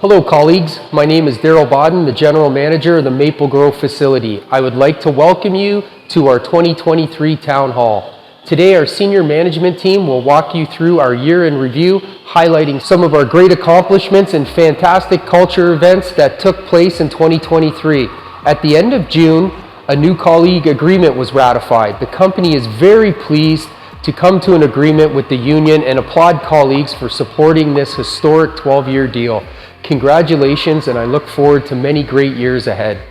Hello colleagues, my name is Daryl Bodden, the General Manager of the Maple Grove facility. I would like to welcome you to our 2023 Town Hall. Today our senior management team will walk you through our year in review, highlighting some of our great accomplishments and fantastic culture events that took place in 2023. At the end of June, a new colleague agreement was ratified. The company is very pleased to come to an agreement with the union and applaud colleagues for supporting this historic 12-year deal. Congratulations, and I look forward to many great years ahead.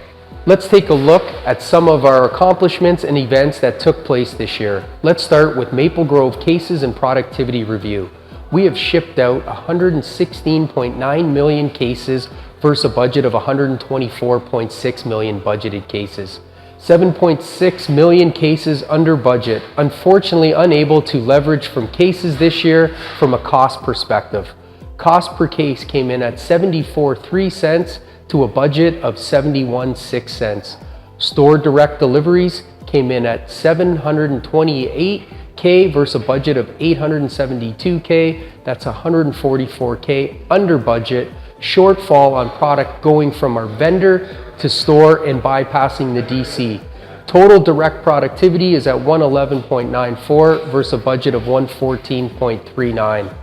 Let's take a look at some of our accomplishments and events that took place this year. Let's start with Maple Grove Cases and Productivity Review. We have shipped out 116.9 million cases versus a budget of 124.6 million budgeted cases. 7.6 million cases under budget. Unfortunately, unable to leverage from cases this year from a cost perspective. Cost per case came in at 74.3 cents to a budget of 71.6 cents. Store direct deliveries came in at 728K versus a budget of 872K. That's 144K under budget. Shortfall on product going from our vendor to store and bypassing the DC. Total direct productivity is at 111.94 versus a budget of 114.39.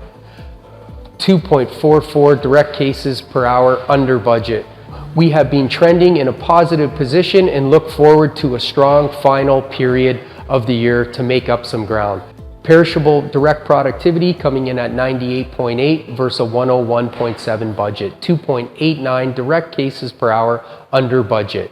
2.44 direct cases per hour under budget. We have been trending in a positive position and look forward to a strong final period of the year to make up some ground. Perishable direct productivity coming in at 98.8 versus a 101.7 budget. 2.89 direct cases per hour under budget.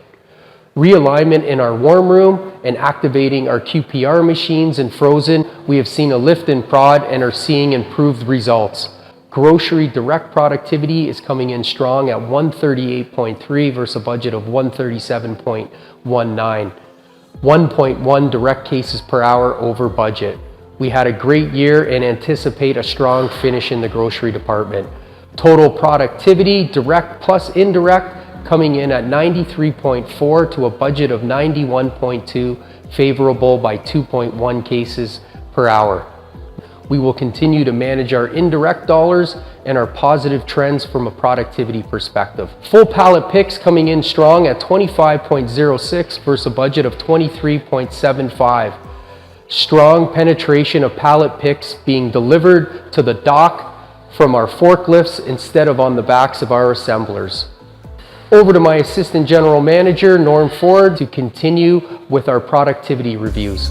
Realignment in our warm room and activating our QPR machines in frozen, we have seen a lift in prod and are seeing improved results. Grocery direct productivity is coming in strong at 138.3 versus a budget of 137.19. 1.1 direct cases per hour over budget. We had a great year and anticipate a strong finish in the grocery department. Total productivity, direct plus indirect, coming in at 93.4 to a budget of 91.2, favorable by 2.1 cases per hour. We will continue to manage our indirect dollars and our positive trends from a productivity perspective. Full pallet picks coming in strong at 25.06 versus a budget of 23.75. Strong penetration of pallet picks being delivered to the dock from our forklifts instead of on the backs of our assemblers. Over to my Assistant General Manager, Norm Ford, to continue with our productivity reviews.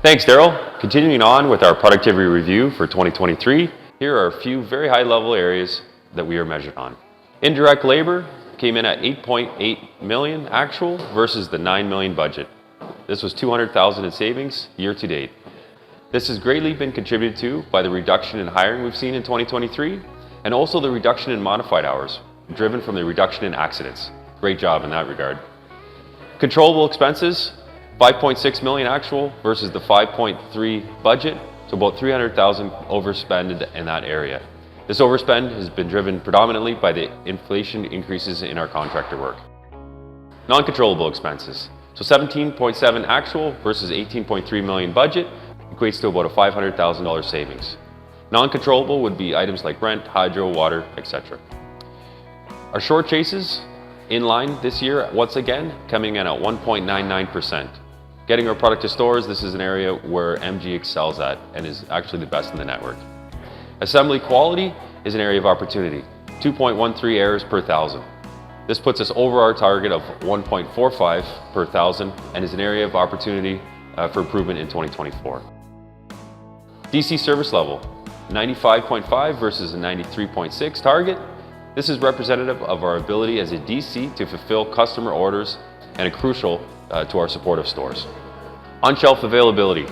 Thanks, Daryl. Continuing on with our productivity review for 2023, here are a few very high-level areas that we are measured on. Indirect labor came in at 8.8 million actual versus the 9 million budget. This was 200,000 in savings year to date. This has greatly been contributed to by the reduction in hiring we've seen in 2023 and also the reduction in modified hours, driven from the reduction in accidents. Great job in that regard. Controllable expenses, 5.6 million actual versus the 5.3 budget, so about 300,000 overspend in that area. This overspend has been driven predominantly by the inflation increases in our contractor work. Non-controllable expenses, so 17.7 actual versus 18.3 million budget, equates to about a $500,000 savings. Non-controllable would be items like rent, hydro, water, etc. Our short chases in line this year, once again, coming in at 1.99%. Getting our product to stores, this is an area where MG excels at and is actually the best in the network. Assembly quality is an area of opportunity, 2.13 errors per thousand. This puts us over our target of 1.45 per thousand and is an area of opportunity for improvement in 2024. DC service level, 95.5 versus a 93.6 target. This is representative of our ability as a DC to fulfill customer orders and are crucial to our support of stores. On-shelf availability,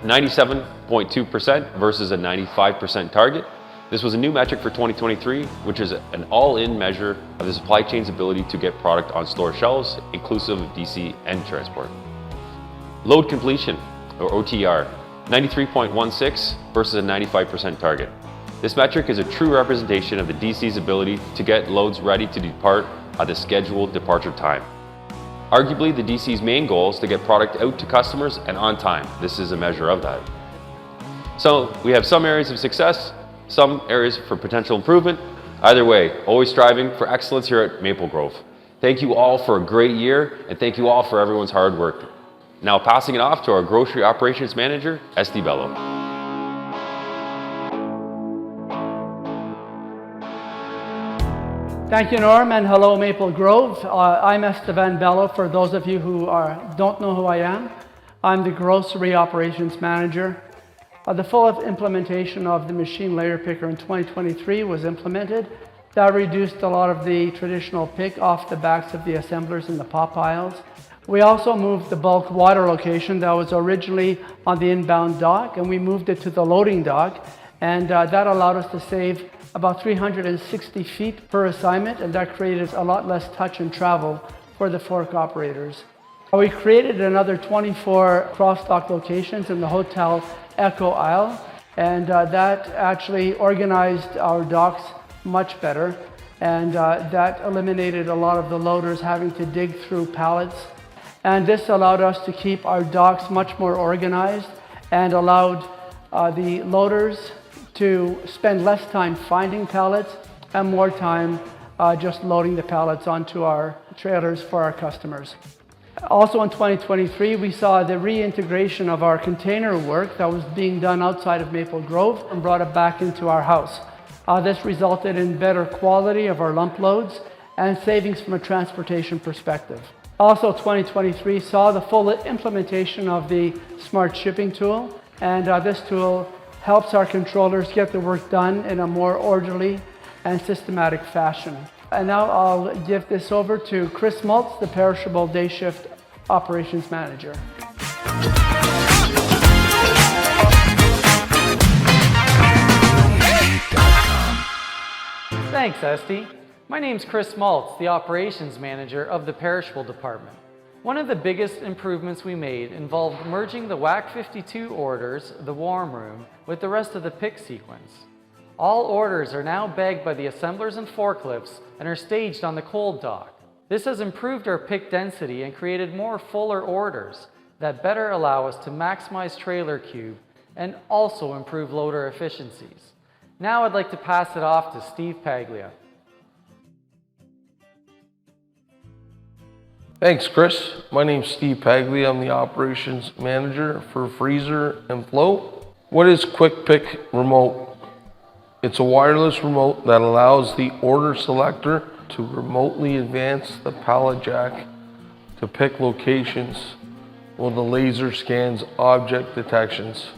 97.2% versus a 95% target. This was a new metric for 2023, which is an all-in measure of the supply chain's ability to get product on store shelves, inclusive of DC and transport. Load completion, or OTR, 93.16 versus a 95% target. This metric is a true representation of the DC's ability to get loads ready to depart at the scheduled departure time. Arguably, the DC's main goal is to get product out to customers and on time. This is a measure of that. So we have some areas of success, some areas for potential improvement. Either way, always striving for excellence here at Maple Grove. Thank you all for a great year, and thank you all for everyone's hard work. Now passing it off to our Grocery Operations Manager, Esty Bello. Thank you, Norm, and hello, Maple Grove. I'm Esteban Bello. For those of you who don't know who I am, I'm the Grocery Operations Manager. The full implementation of the machine layer picker in 2023 was implemented. That reduced a lot of the traditional pick off the backs of the assemblers in the pop piles. We also moved the bulk water location that was originally on the inbound dock, and we moved it to the loading dock, and that allowed us to save about 360 feet per assignment, and that created a lot less touch and travel for the fork operators. We created another 24 cross-dock locations in the hotel Echo aisle, and that actually organized our docks much better, and that eliminated a lot of the loaders having to dig through pallets. And this allowed us to keep our docks much more organized and allowed the loaders to spend less time finding pallets and more time just loading the pallets onto our trailers for our customers. Also in 2023, we saw the reintegration of our container work that was being done outside of Maple Grove and brought it back into our house. This resulted in better quality of our lump loads and savings from a transportation perspective. Also, 2023 saw the full implementation of the Smart Shipping tool, and this tool helps our controllers get the work done in a more orderly and systematic fashion. And now I'll give this over to Chris Maltz, the Perishable Day Shift Operations Manager. Thanks, Esty. My name's Chris Maltz, the Operations Manager of the Perishable Department. One of the biggest improvements we made involved merging the WAC 52 orders, the warm room, with the rest of the pick sequence. All orders are now bagged by the assemblers and forklifts and are staged on the cold dock. This has improved our pick density and created more fuller orders that better allow us to maximize trailer cube and also improve loader efficiencies. Now I'd like to pass it off to Steve Paglia. Thanks, Chris. My name's Steve Paglia. I'm the Operations Manager for Freezer and Float. What is Quick Pick Remote? It's a wireless remote that allows the order selector to remotely advance the pallet jack to pick locations while the laser scans object detections.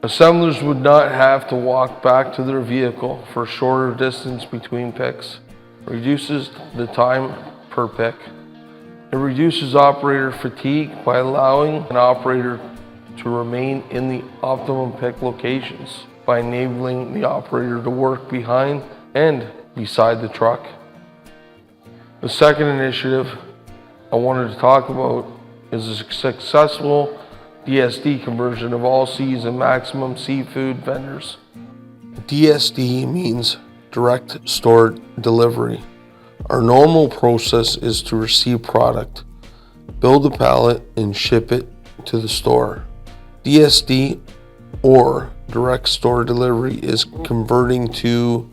Assemblers would not have to walk back to their vehicle for a shorter distance between picks. Reduces the time per pick. It reduces operator fatigue by allowing an operator to remain in the optimum pick locations by enabling the operator to work behind and beside the truck. The second initiative I wanted to talk about is a successful DSD conversion of all seas and maximum seafood vendors. DSD means direct store delivery. Our normal process is to receive product, build a pallet, and ship it to the store. DSD, or direct store delivery, is converting to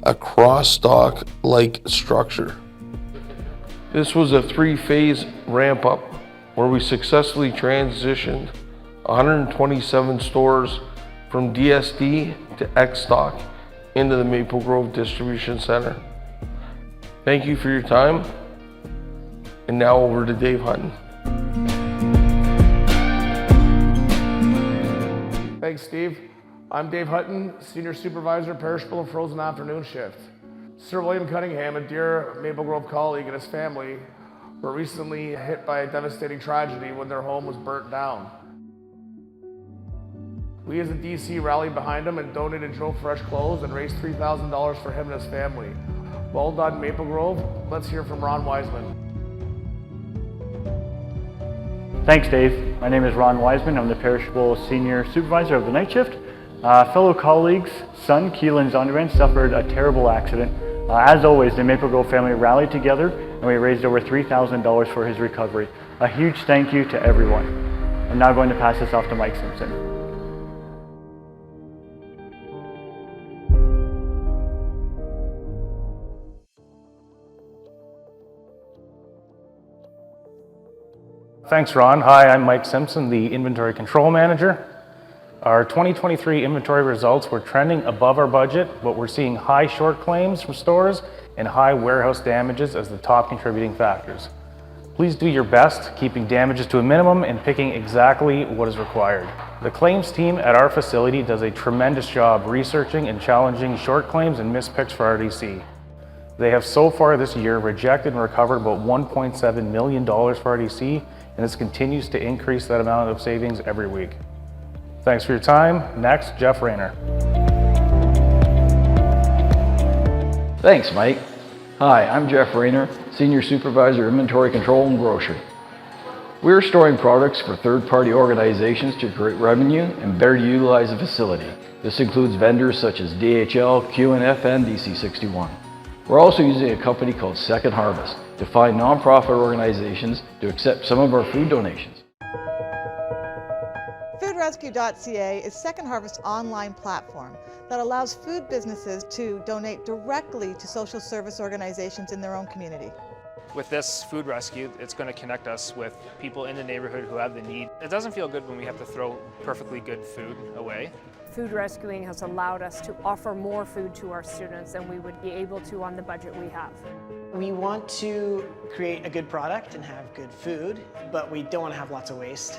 a cross-dock like structure. This was a 3-phase ramp-up where we successfully transitioned 127 stores from DSD to X-Stock into the Maple Grove Distribution Center. Thank you for your time, and now over to Dave Hutton. Thanks, Steve. I'm Dave Hutton, Senior Supervisor, Perishable and Frozen Afternoon Shift. Sir William Cunningham, a dear Maple Grove colleague, and his family were recently hit by a devastating tragedy when their home was burnt down. We as a DC rallied behind him and donated Joe fresh clothes and raised $3,000 for him and his family. Well done, Maple Grove. Let's hear from Ron Wiseman. Thanks, Dave. My name is Ron Wiseman. I'm the Perishable Senior Supervisor of the night shift. Fellow colleagues' son, Keelan Zondervan, suffered a terrible accident. As always, the Maple Grove family rallied together and we raised over $3,000 for his recovery. A huge thank you to everyone. I'm now going to pass this off to Mike Simpson. Thanks, Ron. Hi, I'm Mike Simpson, the Inventory Control Manager. Our 2023 inventory results were trending above our budget, but we're seeing high short claims from stores and high warehouse damages as the top contributing factors. Please do your best keeping damages to a minimum and picking exactly what is required. The claims team at our facility does a tremendous job researching and challenging short claims and missed picks for RDC. They have so far this year rejected and recovered about $1.7 million for RDC, and this continues to increase that amount of savings every week. Thanks for your time. Next, Jeff Rayner. Thanks, Mike. Hi, I'm Jeff Rayner, Senior Supervisor, Inventory Control and Grocery. We're storing products for third-party organizations to create revenue and better utilize the facility. This includes vendors such as DHL, QNF, and DC61. We're also using a company called Second Harvest to find nonprofit organizations to accept some of our food donations. FoodRescue.ca is Second Harvest's online platform that allows food businesses to donate directly to social service organizations in their own community. With this food rescue, it's going to connect us with people in the neighborhood who have the need. It doesn't feel good when we have to throw perfectly good food away. Food rescuing has allowed us to offer more food to our students than we would be able to on the budget we have. We want to create a good product and have good food, but we don't want to have lots of waste.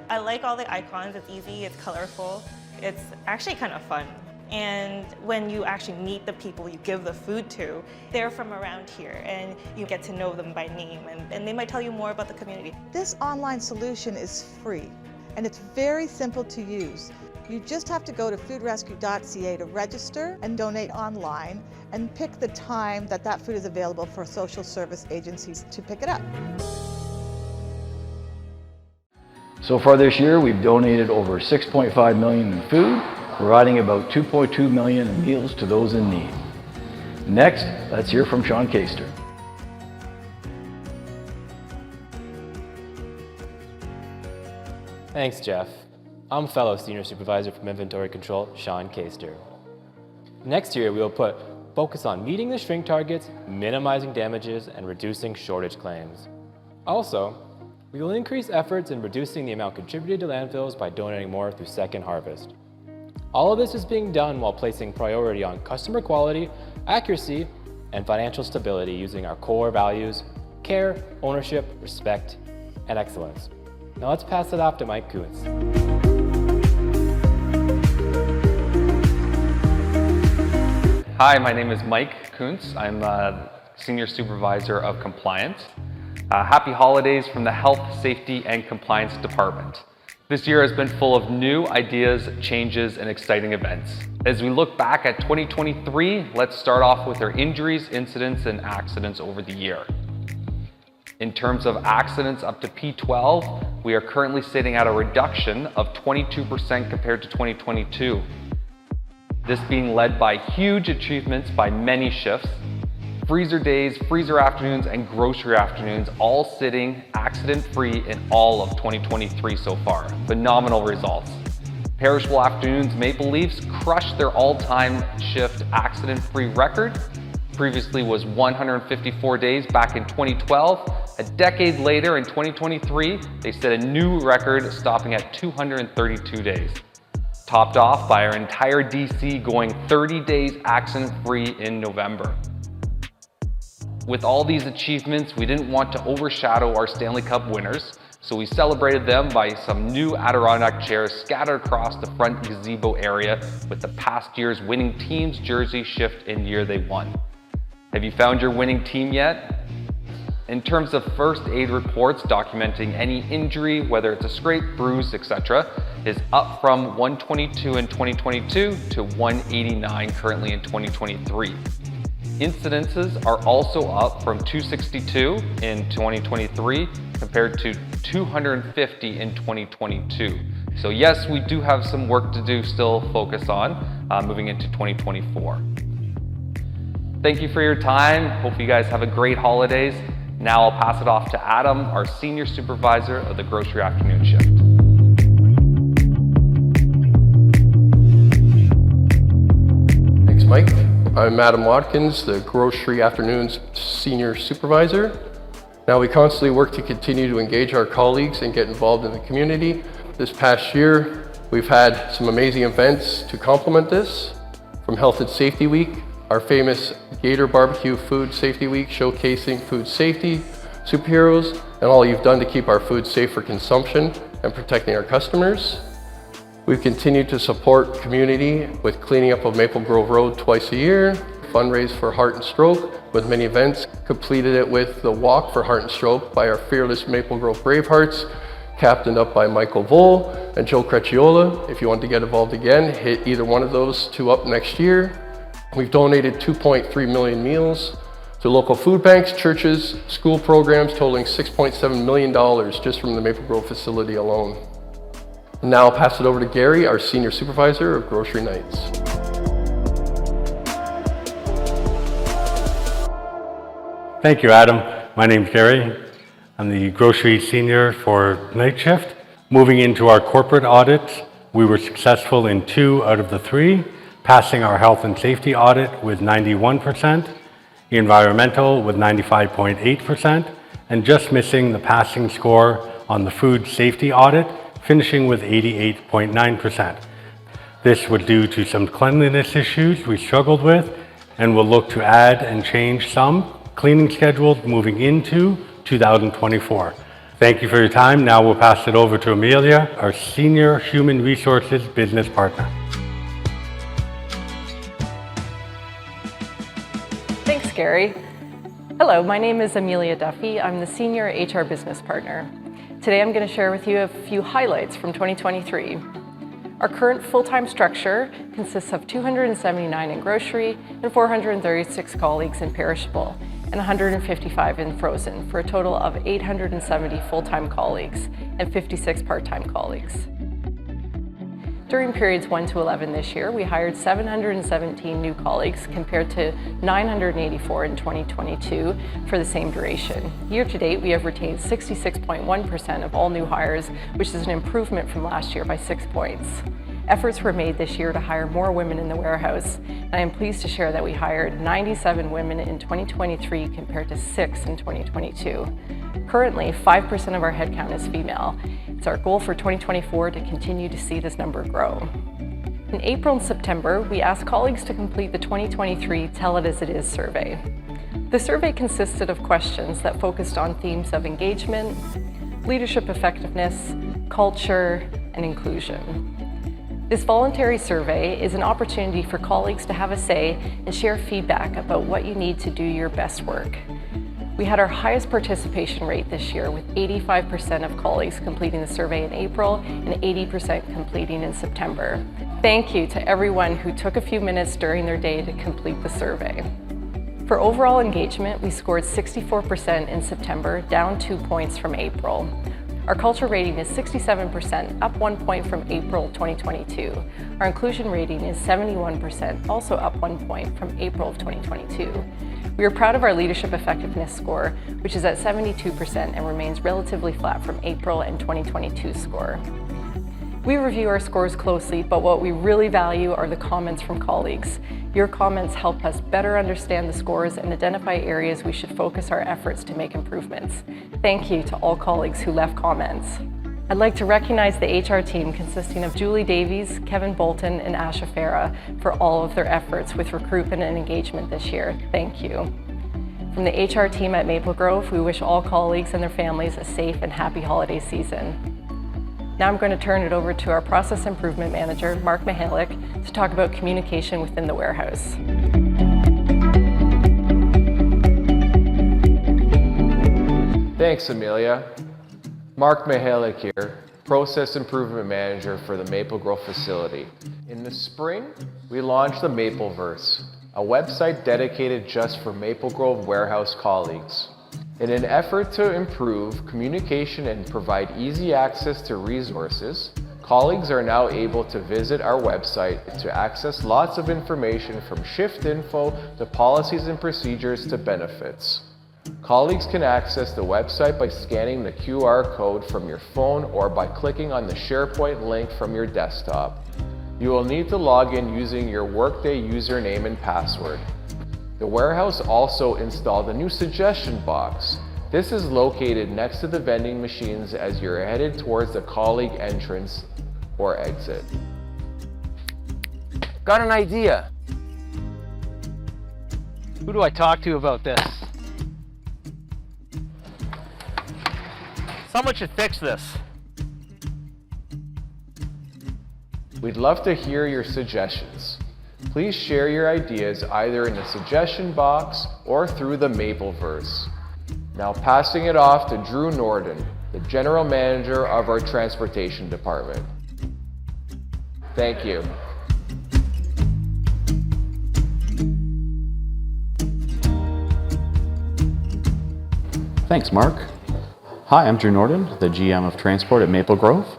I like all the icons. It's easy, it's colorful. It's actually kind of fun. And when you actually meet the people you give the food to, they're from around here and you get to know them by name and they might tell you more about the community. This online solution is free and it's very simple to use. You just have to go to foodrescue.ca to register and donate online and pick the time that food is available for social service agencies to pick it up. So far this year, we've donated over $6.5 million in food, providing about $2.2 million in meals to those in need. Next, let's hear from Sean Caster. Thanks, Jeff. I'm fellow Senior Supervisor from Inventory Control, Sean Caster. Next year, we will focus on meeting the shrink targets, minimizing damages, and reducing shortage claims. Also, we will increase efforts in reducing the amount contributed to landfills by donating more through Second Harvest. All of this is being done while placing priority on customer quality, accuracy, and financial stability using our core values: care, ownership, respect, and excellence. Now let's pass it off to Mike Kuntz. Hi, my name is Mike Kuntz. I'm Senior Supervisor of Compliance. Happy holidays from the Health, Safety, and Compliance Department. This year has been full of new ideas, changes, and exciting events. As we look back at 2023, let's start off with our injuries, incidents, and accidents over the year. In terms of accidents up to P12, we are currently sitting at a reduction of 22% compared to 2022. This being led by huge achievements by many shifts: freezer days, freezer afternoons, and grocery afternoons, all sitting accident-free in all of 2023 so far. Phenomenal results. Perishable Afternoons Maple Leafs crushed their all-time shift accident-free record. Previously was 154 days back in 2012. A decade later in 2023, they set a new record stopping at 232 days. Topped off by our entire DC going 30 days accident-free in November. With all these achievements, we didn't want to overshadow our Stanley Cup winners, so we celebrated them by some new Adirondack chairs scattered across the front gazebo area with the past year's winning team's jersey shift in year they won. Have you found your winning team yet? In terms of first aid reports documenting any injury, whether it's a scrape, bruise, etc., is up from 122 in 2022 to 189 currently in 2023. Incidences are also up from 262 in 2023 compared to 250 in 2022. So yes, we do have some work to do still focus on moving into 2024. Thank you for your time. Hope you guys have a great holidays. Now I'll pass it off to Adam, our Senior Supervisor of the Grocery Afternoon Shift. Thanks, Mike. I'm Adam Watkins, the Grocery Afternoons Senior Supervisor. Now, we constantly work to continue to engage our colleagues and get involved in the community. This past year, we've had some amazing events to complement this, from Health and Safety Week, our famous Gator Barbecue Food Safety Week showcasing food safety, superheroes, and all you've done to keep our food safe for consumption and protecting our customers. We've continued to support community with cleaning up of Maple Grove Road twice a year, fundraise for Heart and Stroke with many events, completed it with the Walk for Heart and Stroke by our fearless Maple Grove Bravehearts, captained up by Michael Vole and Joe Crecchiola. If you want to get involved again, hit either one of those two up next year. We've donated 2.3 million meals to local food banks, churches, school programs totaling $6.7 million just from the Maple Grove facility alone. Now I'll pass it over to Gary, our Senior Supervisor of Grocery Nights. Thank you, Adam. My name's Gary. I'm the Grocery Senior for Night Shift. Moving into our corporate audits, we were successful in 2 out of the 3, passing our health and safety audit with 91%, environmental with 95.8%, and just missing the passing score on the food safety audit, finishing with 88.9%. This was due to some cleanliness issues we struggled with, and we'll look to add and change some cleaning schedules moving into 2024. Thank you for your time. Now we'll pass it over to Amelia, our Senior Human Resources Business Partner. Thanks, Gary. Hello, my name is Amelia Duffy. I'm the Senior HR Business Partner. Today I'm going to share with you a few highlights from 2023. Our current full-time structure consists of 279 in grocery and 436 colleagues in perishable and 155 in frozen, for a total of 870 full-time colleagues and 56 part-time colleagues. During periods 1 to 11 this year, we hired 717 new colleagues compared to 984 in 2022 for the same duration. Year to date, we have retained 66.1% of all new hires, which is an improvement from last year by 6 points. Efforts were made this year to hire more women in the warehouse, and I am pleased to share that we hired 97 women in 2023 compared to 6 in 2022. Currently, 5% of our headcount is female. It's our goal for 2024 to continue to see this number grow. In April and September, we asked colleagues to complete the 2023 Tell It As It Is survey. The survey consisted of questions that focused on themes of engagement, leadership effectiveness, culture, and inclusion. This voluntary survey is an opportunity for colleagues to have a say and share feedback about what you need to do your best work. We had our highest participation rate this year, with 85% of colleagues completing the survey in April and 80% completing in September. Thank you to everyone who took a few minutes during their day to complete the survey. For overall engagement, we scored 64% in September, down 2 points from April. Our culture rating is 67%, up 1 point from April 2022. Our inclusion rating is 71%, also up 1 point from April of 2022. We are proud of our leadership effectiveness score, which is at 72% and remains relatively flat from April and 2022 score. We review our scores closely, but what we really value are the comments from colleagues. Your comments help us better understand the scores and identify areas we should focus our efforts to make improvements. Thank you to all colleagues who left comments. I'd like to recognize the HR team consisting of Julie Davies, Kevin Bolton, and Asha Farah for all of their efforts with recruitment and engagement this year. Thank you. From the HR team at Maple Grove, we wish all colleagues and their families a safe and happy holiday season. Now I'm going to turn it over to our Process Improvement Manager, Mark Mihalik, to talk about communication within the warehouse. Thanks, Amelia. Mark Mihalik here, Process Improvement Manager for the Maple Grove facility. In the spring, we launched the Mapleverse, a website dedicated just for Maple Grove warehouse colleagues. In an effort to improve communication and provide easy access to resources, colleagues are now able to visit our website to access lots of information from shift info to policies and procedures to benefits. Colleagues can access the website by scanning the QR code from your phone or by clicking on the SharePoint link from your desktop. You will need to log in using your Workday username and password. The warehouse also installed a new suggestion box. This is located next to the vending machines as you're headed towards the colleague entrance or exit. Got an idea. Who do I talk to about this? Someone should fix this. We'd love to hear your suggestions. Please share your ideas either in the suggestion box or through the Mapleverse. Now passing it off to Drew Norden, the General Manager of our Transportation Department. Thank you. Thanks, Mark. Hi, I'm Drew Norden, the GM of Transport at Maple Grove.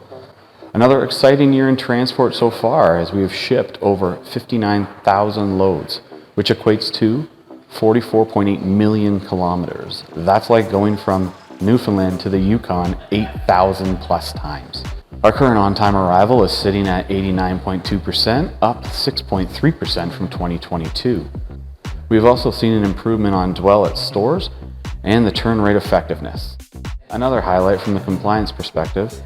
Another exciting year in transport so far as we have shipped over 59,000 loads, which equates to 44.8 million kilometers. That's like going from Newfoundland to the Yukon 8,000 plus times. Our current on-time arrival is sitting at 89.2%, up 6.3% from 2022. We've also seen an improvement on dwell at stores and the turn rate effectiveness. Another highlight from the compliance perspective,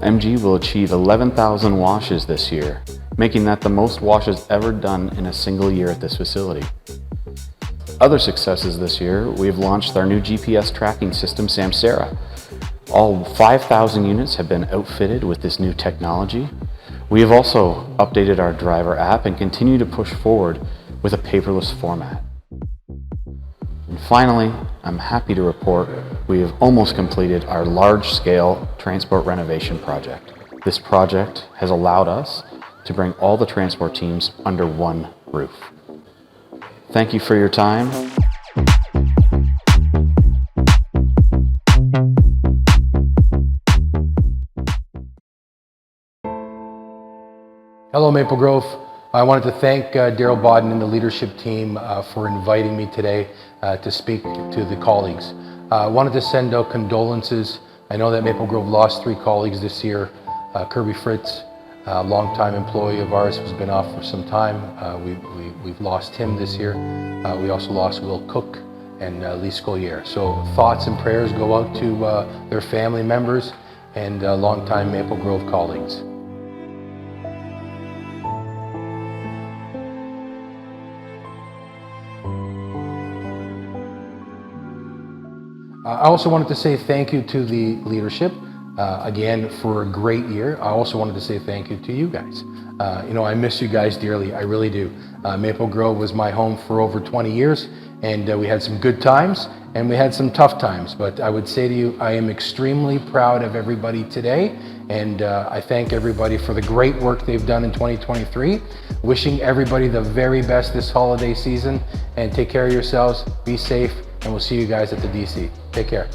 MG will achieve 11,000 washes this year, making that the most washes ever done in a single year at this facility. Other successes this year, we've launched our new GPS tracking system, Samsara. All 5,000 units have been outfitted with this new technology. We have also updated our driver app and continue to push forward with a paperless format. And finally, I'm happy to report we have almost completed our large-scale transport renovation project. This project has allowed us to bring all the transport teams under one roof. Thank you for your time. Hello, Maple Grove. I wanted to thank Daryl Bodden and the leadership team for inviting me today to speak to the colleagues. I wanted to send out condolences. I know that Maple Grove lost 3 colleagues this year. Kirby Fritz, a longtime employee of ours who's been off for some time. We've lost him this year. We also lost Will Cook and Lee Scollier. So thoughts and prayers go out to their family members and longtime Maple Grove colleagues. I also wanted to say thank you to the leadership, again, for a great year. I also wanted to say thank you to you guys. I miss you guys dearly, I really do. Maple Grove was my home for over 20 years, and we had some good times, and we had some tough times. But I would say to you, I am extremely proud of everybody today, and I thank everybody for the great work they've done in 2023. Wishing everybody the very best this holiday season, and take care of yourselves, be safe, and we'll see you guys at the DC. Take care.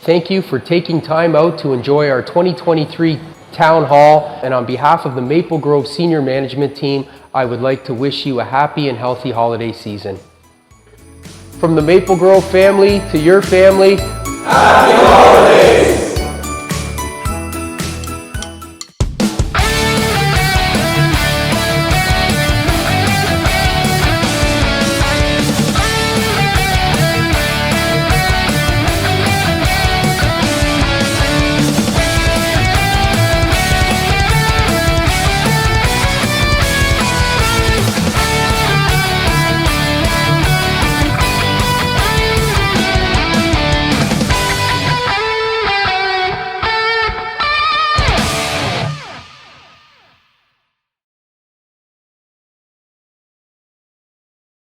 Thank you for taking time out to enjoy our 2023 Town Hall, and on behalf of the Maple Grove Senior Management Team, I would like to wish you a happy and healthy holiday season. From the Maple Grove family to your family, Happy Holidays!